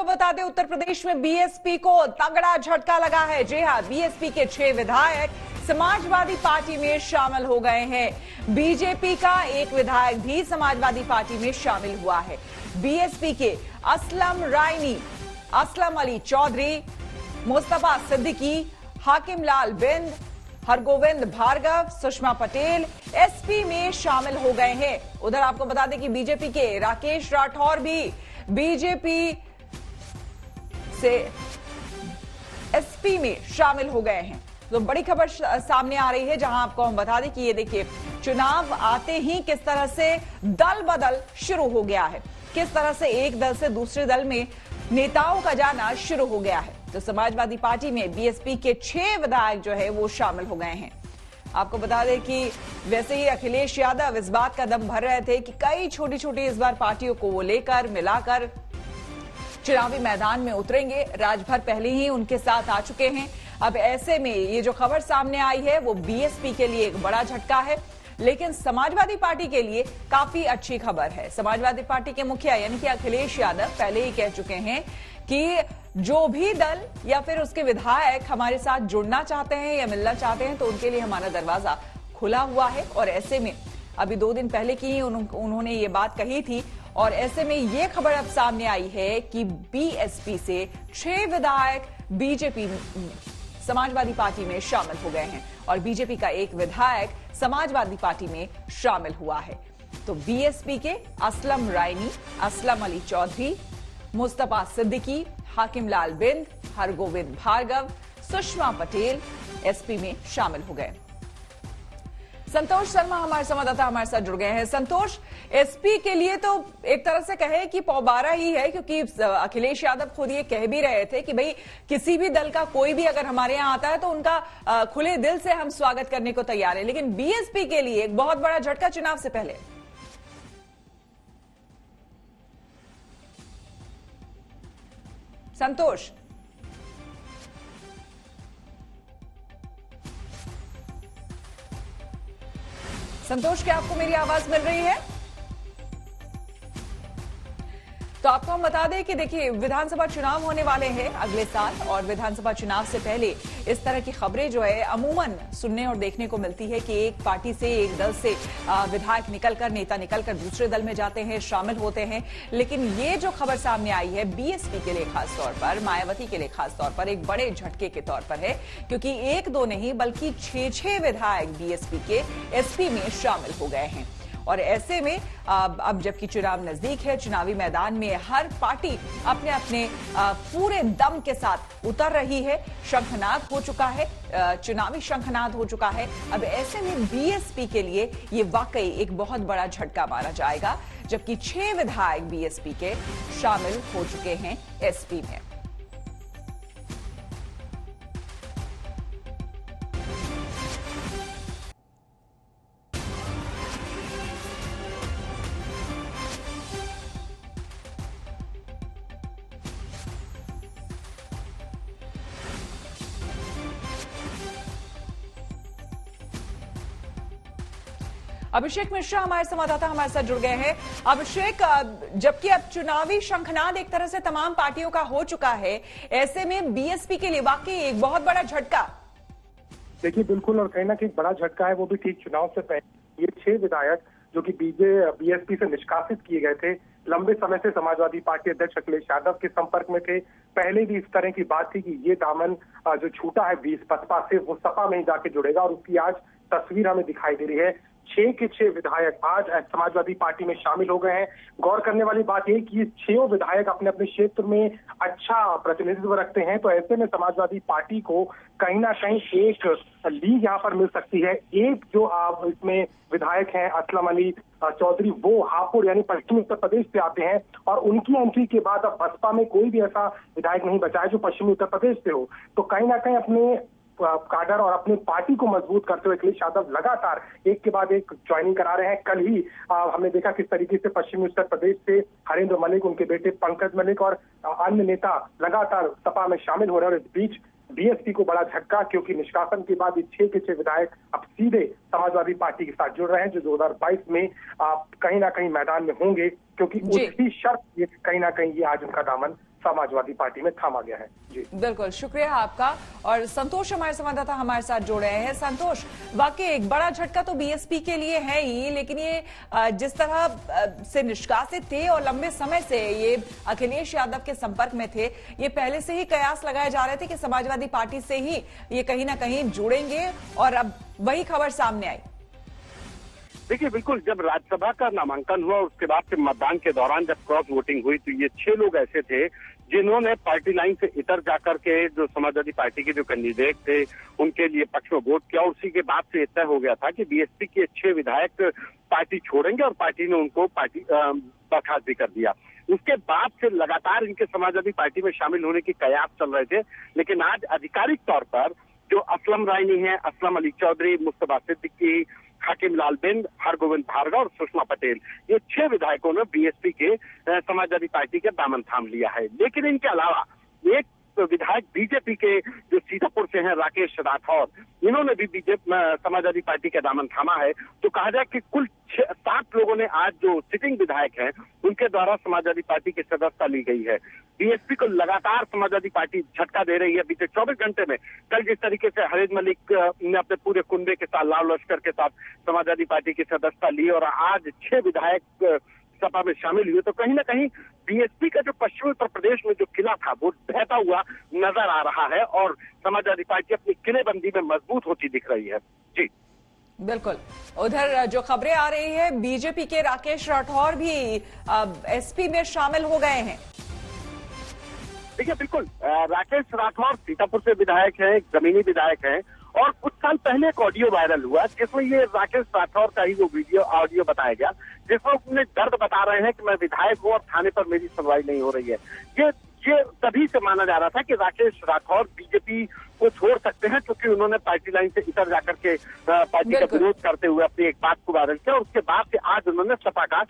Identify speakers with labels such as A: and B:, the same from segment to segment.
A: आपको बता दें, उत्तर प्रदेश में बीएसपी को तगड़ा झटका लगा है। जी हां, बीएसपी के 6 विधायक समाजवादी पार्टी में शामिल हो गए हैं। बीजेपी का एक विधायक भी समाजवादी पार्टी में शामिल हुआ है। बीएसपी के असलम रायनी, असलम अली चौधरी, मुस्तफा सिद्दीकी, हाकिम लाल बिंद, हरगोविंद भार्गव, सुषमा पटेल एसपी में शामिल हो गए हैं। उधर आपको बता दें कि बीजेपी के राकेश राठौर भी बीजेपी से एसपी में शामिल हो गए हैं। तो बड़ी खबर सामने आ रही है, जहां आपको हम बता दें कि ये देखिए, चुनाव आते ही किस तरह से दल बदल शुरू हो गया है, किस तरह से एक दल से दूसरे दल में नेताओं का जाना शुरू हो गया है। तो समाजवादी पार्टी में बीएसपी के 6 विधायक जो है वो शामिल हो गए हैं। आपको बता दें कि वैसे ही अखिलेश यादव इस बात का दम भर रहे थे कि कई छोटी छोटी इस बार पार्टियों को वो लेकर मिलाकर चुनावी मैदान में उतरेंगे। राजभर पहले ही उनके साथ आ चुके हैं। अब ऐसे में ये जो खबर सामने आई है वो बीएसपी के लिए एक बड़ा झटका है, लेकिन समाजवादी पार्टी के लिए काफी अच्छी खबर है। समाजवादी पार्टी के मुखिया यानी कि अखिलेश यादव पहले ही कह चुके हैं कि जो भी दल या फिर उसके विधायक हमारे साथ जुड़ना चाहते हैं या मिलना चाहते हैं तो उनके लिए हमारा दरवाजा खुला हुआ है। और ऐसे में अभी 2 दिन पहले की ही उन्होंने ये बात कही थी, और ऐसे में ये खबर अब सामने आई है कि बीएसपी से 6 विधायक बीजेपी समाजवादी पार्टी में शामिल हो गए हैं और बीजेपी का एक विधायक समाजवादी पार्टी में शामिल हुआ है। तो बीएसपी के असलम रायनी, असलम अली चौधरी, मुस्तफा सिद्दीकी, हाकिम लाल बिंद, हरगोविंद भार्गव, सुषमा पटेल एसपी में शामिल हो गए। संतोष शर्मा हमारे संवाददाता हमारे साथ जुड़ गए हैं। संतोष, एसपी के लिए तो एक तरह से कहे कि पौबारा ही है, क्योंकि अखिलेश यादव खुद ये कह भी रहे थे कि भाई किसी भी दल का कोई भी अगर हमारे यहां आता है तो उनका खुले दिल से हम स्वागत करने को तैयार है। लेकिन बीएसपी के लिए एक बहुत बड़ा झटका चुनाव से पहले। संतोष, संतोष, क्या आपको मेरी आवाज मिल रही है? तो आपको हम बता दें कि देखिए, विधानसभा चुनाव होने वाले हैं अगले साल, और विधानसभा चुनाव से पहले इस तरह की खबरें जो है अमूमन सुनने और देखने को मिलती है कि एक पार्टी से, एक दल से विधायक निकलकर, नेता निकलकर दूसरे दल में जाते हैं, शामिल होते हैं। लेकिन ये जो खबर सामने आई है बीएसपी के लिए खास तौर पर, मायावती के लिए खास तौर पर एक बड़े झटके के तौर पर है, क्योंकि 1-2 नहीं बल्कि 6 विधायक बीएसपी के एसपी में शामिल हो गए हैं। और ऐसे में अब जबकि चुनाव नजदीक है, चुनावी मैदान में हर पार्टी अपने अपने पूरे दम के साथ उतर रही है। शंखनाद हो चुका है, चुनावी शंखनाद हो चुका है। अब ऐसे में बीएसपी के लिए ये वाकई एक बहुत बड़ा झटका माना जाएगा, जबकि 6 विधायक बीएसपी के शामिल हो चुके हैं एसपी में। अभिषेक मिश्रा हमारे संवाददाता हमारे साथ जुड़ गए हैं। अभिषेक, जबकि अब चुनावी शंखनाद एक तरह से तमाम पार्टियों का हो चुका है, ऐसे में बीएसपी के लिए वाकई एक बहुत बड़ा झटका।
B: देखिए, बिल्कुल, और कहीं ना कहीं बड़ा झटका है, वो भी ठीक चुनाव से पहले। ये 6 विधायक जो कि बीएसपी से निष्कासित किए गए थे, लंबे समय से समाजवादी पार्टी अध्यक्ष अखिलेश यादव के संपर्क में थे। पहले भी इस तरह की बात थी कि ये दामन जो छूटा है बसपा से, वो सपा में ही जाके जुड़ेगा, और उसकी आज तस्वीर हमें दिखाई दे रही है। 6 के 6 विधायक आज समाजवादी पार्टी में शामिल हो गए हैं। गौर करने वाली बात यह कि ये 6 विधायक अपने अपने क्षेत्र में अच्छा प्रतिनिधित्व रखते हैं, तो ऐसे में समाजवादी पार्टी को कहीं ना कहीं एक लीड यहाँ पर मिल सकती है। एक जो इसमें विधायक हैं असलम अली चौधरी, वो हापुड़ यानी पश्चिमी उत्तर प्रदेश से आते हैं, और उनकी एंट्री के बाद अब बसपा में कोई भी ऐसा विधायक नहीं बचा है जो पश्चिमी उत्तर प्रदेश से हो। तो कहीं ना कहीं अपने काडर और अपनी पार्टी को मजबूत करते हुए अखिलेश यादव लगातार एक के बाद एक ज्वाइनिंग करा रहे हैं। कल ही हमने देखा किस तरीके से पश्चिमी उत्तर प्रदेश से हरेंद्र मलिक, उनके बेटे पंकज मलिक और अन्य नेता लगातार सपा में शामिल हो रहे हैं। और इस बीच बीएसपी को बड़ा झटका, क्योंकि निष्कासन के बाद 6 के 6 विधायक अब सीधे समाजवादी पार्टी के साथ जुड़ रहे हैं, जो 2022 में कहीं ना कहीं मैदान में होंगे क्योंकि उसकी शर्त ये कहीं ना कहीं ये आज उनका दामन समाजवादी पार्टी में थामा गया है। जी
A: बिल्कुल, शुक्रिया आपका। और संतोष हमारे संवाददाता हमारे साथ जुड़े हैं। संतोष, वाकई एक बड़ा झटका तो बीएसपी के लिए है ही, लेकिन ये जिस तरह से निष्कासित थे और लंबे समय से ये अखिलेश यादव के संपर्क में थे, ये पहले से ही कयास लगाए जा रहे थे कि समाजवादी पार्टी से ही ये कहीं ना कहीं जुड़ेंगे, और अब वही खबर सामने आई।
C: देखिए, बिल्कुल, जब राज्यसभा का नामांकन हुआ उसके बाद से मतदान के दौरान जब क्रॉस वोटिंग हुई तो ये 6 लोग ऐसे थे जिन्होंने पार्टी लाइन से इतर जाकर के जो समाजवादी पार्टी के जो कैंडिडेट थे उनके लिए पक्ष में वोट किया। और उसी के बाद से तय हो गया था कि बीएसपी के 6 विधायक पार्टी छोड़ेंगे और पार्टी ने उनको बर्खास्त भी कर दिया। उसके बाद से लगातार इनके समाजवादी पार्टी में शामिल होने की कयास चल रहे थे, लेकिन आज आधिकारिक तौर पर जो असलम रायनी है, असलम अली चौधरी, मुस्तफा सिद्दीकी, हाकिम लाल बिंद, हरगोविंद भार्गव और सुषमा पटेल, ये 6 विधायकों ने बीएसपी के समाजवादी पार्टी के दामन थाम लिया है। लेकिन इनके अलावा एक विधायक बीजेपी के जो सीतापुर से हैं, राकेश राठौर, इन्होंने भी समाजवादी पार्टी का दामन थामा है। तो कहा जाए कि कुल 7 लोगों ने आज जो सिटिंग विधायक हैं उनके द्वारा समाजवादी पार्टी की सदस्यता ली गई है। बीएसपी को लगातार समाजवादी पार्टी झटका दे रही है। बीते 24 घंटे में कल जिस तरीके से हरीद मलिक ने अपने पूरे कुंबे के साथ, लाल लश्कर के साथ समाजवादी पार्टी की सदस्यता ली और आज 6 विधायक सपा में शामिल हुए, तो कहीं ना कहीं बीएसपी का जो पश्चिमी उत्तर प्रदेश में जो किला था वो बहता हुआ नजर आ रहा है और समाजवादी पार्टी अपनी किलेबंदी में मजबूत होती दिख रही है। जी
A: बिल्कुल, उधर जो खबरें आ रही है, बीजेपी के राकेश राठौर भी एसपी में शामिल हो गए हैं।
C: देखिए, बिल्कुल, राकेश राठौर सीतापुर से विधायक हैं, एक जमीनी विधायक हैं और कुछ साल पहले एक ऑडियो वायरल हुआ जिसमें ये राकेश राठौर का ही वो ऑडियो बताया गया, जिसमें अपने दर्द बता रहे हैं कि मैं विधायक हूँ और थाने पर मेरी सुनवाई नहीं हो रही है। ये तभी से माना जा रहा था कि राकेश राठौर बीजेपी को छोड़ सकते हैं, क्योंकि उन्होंने पार्टी लाइन से इतर जाकर के पार्टी का विरोध करते हुए अपनी एक बात को वायरल किया और उसके बाद से आज उन्होंने सपा का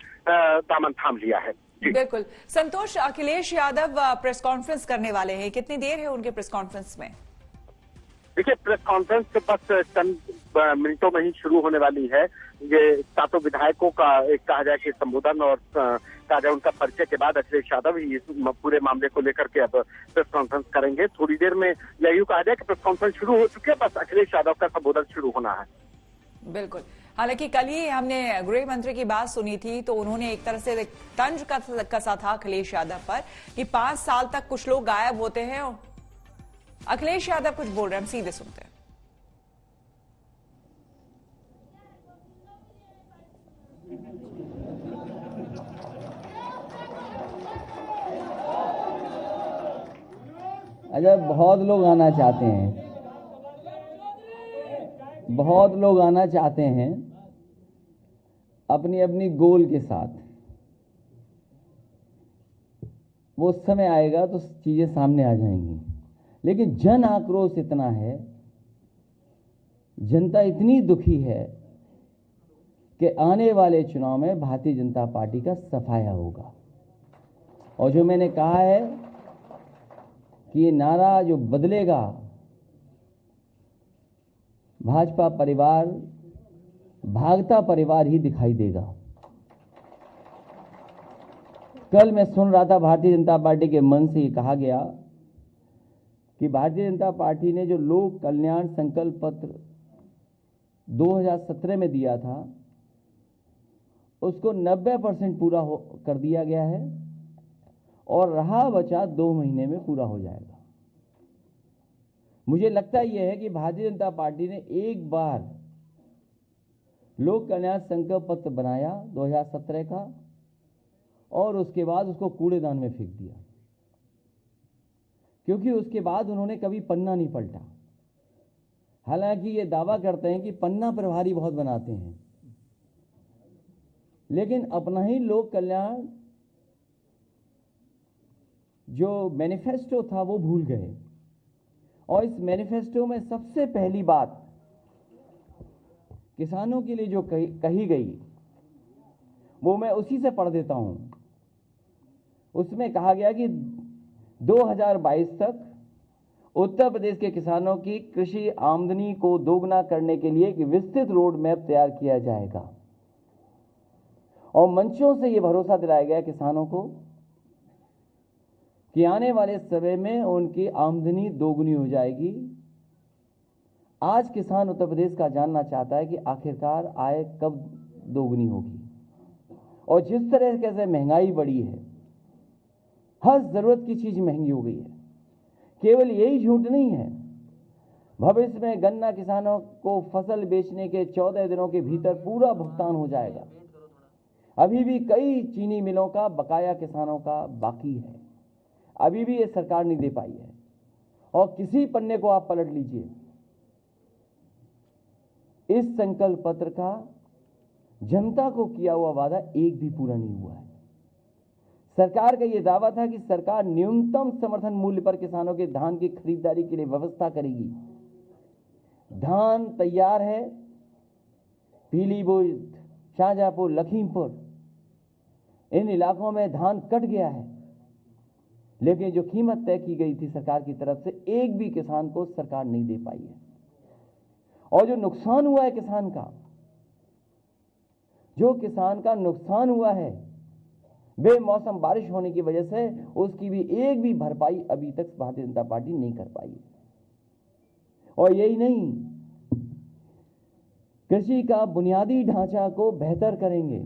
C: दामन थाम लिया है।
A: बिल्कुल। संतोष, अखिलेश यादव प्रेस कॉन्फ्रेंस करने वाले हैं, कितनी देर है उनके प्रेस कॉन्फ्रेंस में?
C: देखिए, प्रेस कॉन्फ्रेंस के बस चंद मिनटों में ही शुरू होने वाली है। ये 7 विधायकों का एक कहा जाए कि संबोधन और कहा जाए उनका परिचय के बाद अखिलेश यादव ही इस पूरे मामले को लेकर के अब प्रेस कॉन्फ्रेंस करेंगे। थोड़ी देर में यही कहा जाए कि प्रेस कॉन्फ्रेंस शुरू हो चुकी है, बस अखिलेश यादव का संबोधन शुरू होना है।
A: बिल्कुल। हालांकि कल ही हमने गृह मंत्री की बात सुनी थी तो उन्होंने एक तरह से तंज कसा था अखिलेश यादव पर कि 5 साल तक कुछ लोग गायब होते हैं। अखिलेश यादव कुछ बोल रहे हैं, हम सीधे सुनते हैं।
D: अच्छा, बहुत लोग आना चाहते हैं, बहुत लोग आना चाहते हैं अपनी अपनी गोल के साथ। वो समय आएगा तो चीजें सामने आ जाएंगी, लेकिन जन आक्रोश इतना है, जनता इतनी दुखी है कि आने वाले चुनाव में भारतीय जनता पार्टी का सफाया होगा। और जो मैंने कहा है कि ये नारा जो बदलेगा, भाजपा परिवार भागता परिवार ही दिखाई देगा। कल मैं सुन रहा था भारतीय जनता पार्टी के मन से ये कहा गया कि भारतीय जनता पार्टी ने जो लोक कल्याण संकल्प पत्र 2017 में दिया था उसको 90% पूरा कर दिया गया है और रहा बचा 2 महीने में पूरा हो जाएगा। मुझे लगता यह है कि भारतीय जनता पार्टी ने एक बार लोक कल्याण संकल्प पत्र बनाया 2017 का और उसके बाद उसको कूड़ेदान में फेंक दिया, क्योंकि उसके बाद उन्होंने कभी पन्ना नहीं पलटा। हालांकि ये दावा करते हैं कि पन्ना प्रभारी बहुत बनाते हैं, लेकिन अपना ही लोक कल्याण जो मैनिफेस्टो था वो भूल गए। और इस मैनिफेस्टो में सबसे पहली बात किसानों के लिए जो कही गई वो मैं उसी से पढ़ देता हूं। उसमें कहा गया कि 2022 तक उत्तर प्रदेश के किसानों की कृषि आमदनी को दोगुना करने के लिए एक विस्तृत रोड मैप तैयार किया जाएगा और मंचों से ये भरोसा दिलाया गया किसानों को कि आने वाले समय में उनकी आमदनी दोगुनी हो जाएगी। आज किसान उत्तर प्रदेश का जानना चाहता है कि आखिरकार आय कब दोगुनी होगी। और जिस तरह से महंगाई बढ़ी है, हर जरूरत की चीज महंगी हो गई है। केवल यही झूठ नहीं है, भविष्य में गन्ना किसानों को फसल बेचने के 14 दिनों के भीतर पूरा भुगतान हो जाएगा। अभी भी कई चीनी मिलों का बकाया किसानों का बाकी है, अभी भी ये सरकार नहीं दे पाई है। और किसी पन्ने को आप पलट लीजिए, इस संकल्प पत्र का जनता को किया हुआ वादा एक भी पूरा नहीं हुआ है। सरकार का यह दावा था कि सरकार न्यूनतम समर्थन मूल्य पर किसानों के धान की खरीदारी के लिए व्यवस्था करेगी। धान तैयार है, पीलीभीत, शाहजहांपुर, लखीमपुर, इन इलाकों में धान कट गया है, लेकिन जो कीमत तय की गई थी सरकार की तरफ से, एक भी किसान को सरकार नहीं दे पाई है। और जो नुकसान हुआ है किसान का, जो किसान का नुकसान हुआ है बेमौसम बारिश होने की वजह से, उसकी भी एक भी भरपाई अभी तक भारतीय जनता पार्टी नहीं कर पाई है। और यही नहीं, कृषि का बुनियादी ढांचा को बेहतर करेंगे,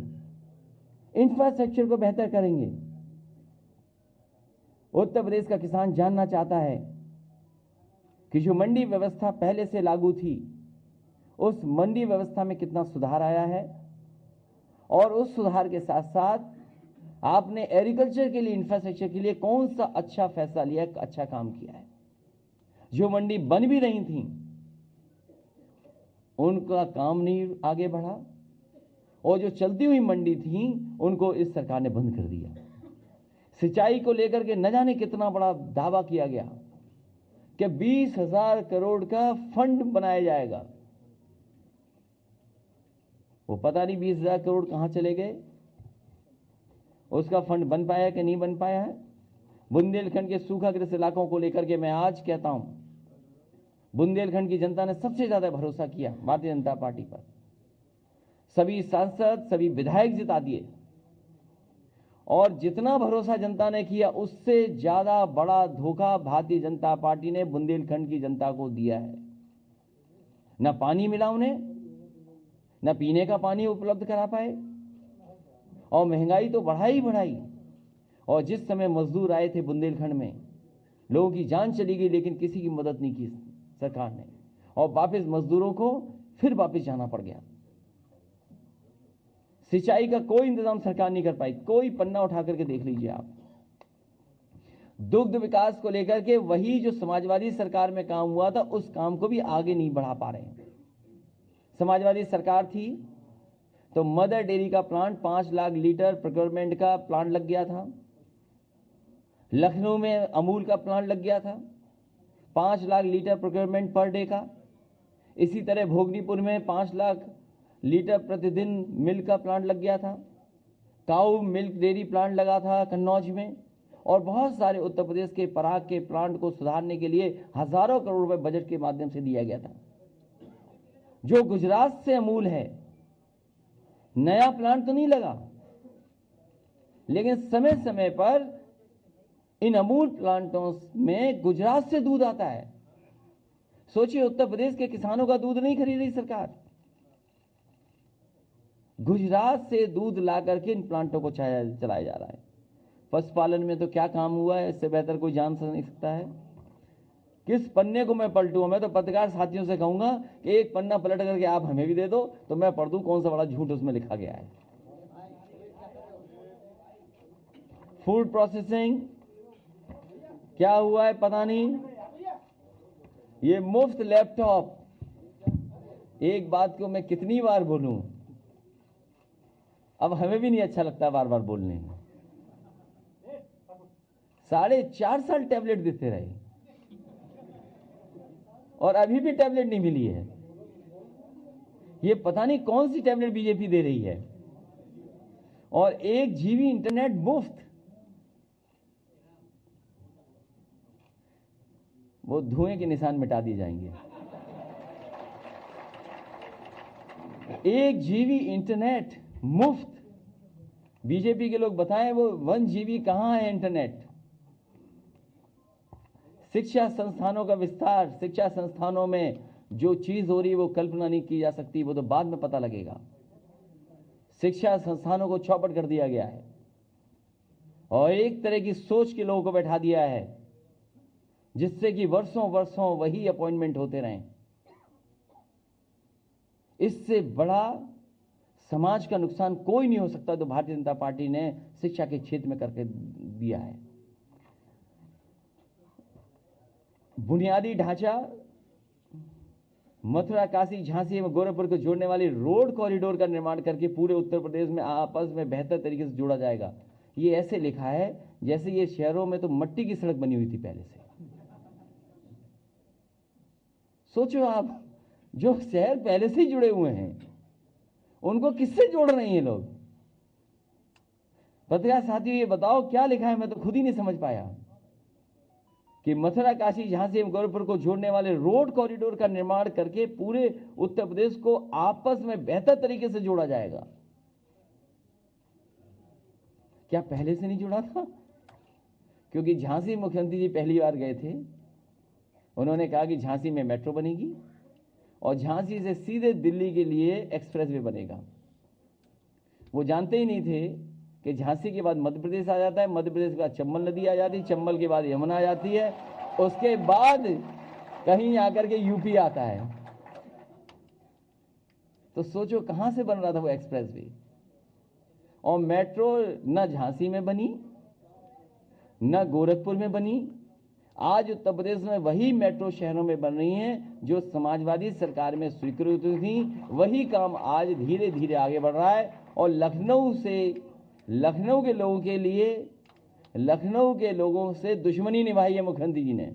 D: इंफ्रास्ट्रक्चर को बेहतर करेंगे। उत्तर प्रदेश का किसान जानना चाहता है कि जो मंडी व्यवस्था पहले से लागू थी, उस मंडी व्यवस्था में कितना सुधार आया है, और उस सुधार के साथ साथ आपने एग्रीकल्चर के लिए, इंफ्रास्ट्रक्चर के लिए कौन सा अच्छा फैसला लिया, अच्छा काम किया है। जो मंडी बन भी रही थी, उनका काम नहीं आगे बढ़ा, और जो चलती हुई मंडी थी, उनको इस सरकार ने बंद कर दिया। सिंचाई को लेकर के न जाने कितना बड़ा दावा किया गया कि 20,000 करोड़ का फंड बनाया जाएगा। वो पता नहीं 20,000 करोड़ कहां चले गए, उसका फंड बन पाया कि नहीं बन पाया है। बुंदेलखंड के सूखाग्रस्त इलाकों को लेकर के मैं आज कहता हूं, बुंदेलखंड की जनता ने सबसे ज्यादा भरोसा किया भारतीय जनता पार्टी पर। सभी सांसद, सभी विधायक जिता दिए, और जितना भरोसा जनता ने किया, उससे ज्यादा बड़ा धोखा भारतीय जनता पार्टी ने बुंदेलखंड की जनता को दिया है। न पानी मिला उन्हें, न पीने का पानी उपलब्ध करा पाए, और महंगाई तो बढ़ाई बढ़ाई। और जिस समय मजदूर आए थे बुंदेलखंड में, लोगों की जान चली गई, लेकिन किसी की मदद नहीं की सरकार ने, और वापस मजदूरों को फिर वापस जाना पड़ गया। सिंचाई का कोई इंतजाम सरकार नहीं कर पाई, कोई पन्ना उठा करके देख लीजिए आप। दुग्ध विकास को लेकर के वही जो समाजवादी सरकार में काम हुआ था, उस काम को भी आगे नहीं बढ़ा पा रहे हैं। समाजवादी सरकार थी तो मदर डेयरी का प्लांट 5 लाख लीटर प्रोक्योरमेंट का प्लांट लग गया था। लखनऊ में अमूल का प्लांट लग गया था, 5 lakh litre procurement per day का। इसी तरह भोगनीपुर में 5 लाख लीटर प्रतिदिन मिल्क का प्लांट लग गया था। काऊ मिल्क डेयरी प्लांट लगा था कन्नौज में, और बहुत सारे उत्तर प्रदेश के पराग के प्लांट को सुधारने के लिए हजारों करोड़ रुपए बजट के माध्यम से दिया गया था। जो गुजरात से अमूल है, नया प्लांट तो नहीं लगा, लेकिन समय समय पर इन अमूल प्लांटों में गुजरात से दूध आता है। सोचिए, उत्तर प्रदेश के किसानों का दूध नहीं खरीद रही सरकार, गुजरात से दूध ला करके इन प्लांटों को चलाया जा रहा है। पशुपालन में तो क्या काम हुआ है, इससे बेहतर कोई जान नहीं सकता है। किस पन्ने को मैं पलटूं? मैं तो पत्रकार साथियों से कहूंगा कि एक पन्ना पलट करके आप हमें भी दे दो, तो मैं पढ़ दूं कौन सा बड़ा झूठ उसमें लिखा गया है। फूड प्रोसेसिंग क्या हुआ है पता नहीं। ये मुफ्त लैपटॉप, एक बात को मैं कितनी बार बोलूं, अब हमें भी नहीं अच्छा लगता बार बार बोलने में। 4.5 साल टैबलेट देते रहे, और अभी भी टैबलेट नहीं मिली है। ये पता नहीं कौन सी टैबलेट बीजेपी दे रही है। और 1 GB इंटरनेट मुफ्त, वो धुएं के निशान मिटा दिए जाएंगे। 1 GB इंटरनेट मुफ्त, बीजेपी के लोग बताएं वो 1 GB कहां है इंटरनेट। शिक्षा संस्थानों का विस्तार, शिक्षा संस्थानों में जो चीज हो रही है वो कल्पना नहीं की जा सकती, वो तो बाद में पता लगेगा। शिक्षा संस्थानों को चौपट कर दिया गया है और एक तरह की सोच के लोगों को बैठा दिया है जिससे कि वर्षों वर्षों वही अपॉइंटमेंट होते रहें। इससे बड़ा समाज का नुकसान कोई नहीं हो सकता जो भारतीय जनता पार्टी ने शिक्षा के क्षेत्र में करके दिया है। बुनियादी ढांचा, मथुरा, काशी, झांसी एवं गोरखपुर को जोड़ने वाली रोड कॉरिडोर का निर्माण करके पूरे उत्तर प्रदेश में आपस में बेहतर तरीके से जोड़ा जाएगा। ये ऐसे लिखा है जैसे ये शहरों में तो मट्टी की सड़क बनी हुई थी पहले से। सोचो आप, जो शहर पहले से ही जुड़े हुए हैं उनको किससे जोड़ रहे हैं ये लोग। पत्रकार साथियों, ये बताओ क्या लिखा है, मैं तो खुद ही नहीं समझ पाया कि मथुरा, काशी, झांसी एवं गोरखपुर को जोड़ने वाले रोड कॉरिडोर का निर्माण करके पूरे उत्तर प्रदेश को आपस में बेहतर तरीके से जोड़ा जाएगा। क्या पहले से नहीं जुड़ा था? क्योंकि झांसी मुख्यमंत्री जी पहली बार गए थे, उन्होंने कहा कि झांसी में मेट्रो बनेगी और झांसी से सीधे दिल्ली के लिए एक्सप्रेसवे बनेगा। वो जानते ही नहीं थे कि झांसी के बाद मध्य प्रदेश आ जाता है, मध्य प्रदेश के बाद चंबल नदी आ जाती है, चंबल के बाद यमुना आ जाती है, उसके बाद कहीं आकर के यूपी आता है। तो सोचो कहां से बन रहा था वो एक्सप्रेसवे। और मेट्रो न झांसी में बनी न गोरखपुर में बनी। आज उत्तर प्रदेश में वही मेट्रो शहरों में बन रही हैं जो समाजवादी सरकार में स्वीकृत थी। वही काम आज धीरे धीरे आगे बढ़ रहा है और लखनऊ के लोगों से दुश्मनी निभाई है मुख्यमंत्री जी ने।